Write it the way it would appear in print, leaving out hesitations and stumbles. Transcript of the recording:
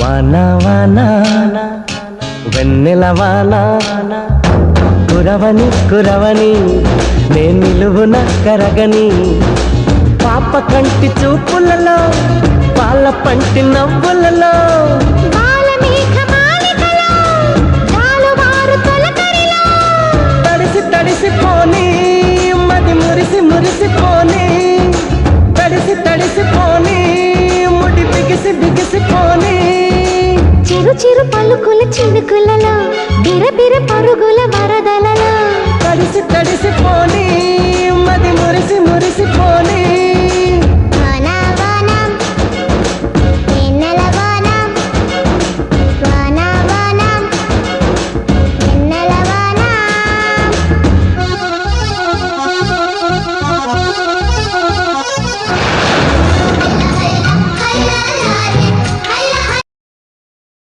వానా వానా వెన్నెల వానా కురవని కురవని నే నిలువున కరగని పాప కంటి చూపులలో పాల పంటి నవ్వులలో తడిసి తడిసిపోని మది మురిసి మురిసిపోని తడిసి తడిసిపోని ముడి బిగిసి బిగిసిపోని చిరు చిరు పలుకుల చినుకులలో బిర బిర పరుగుల వరదలలో తడిసి తడిసిపోని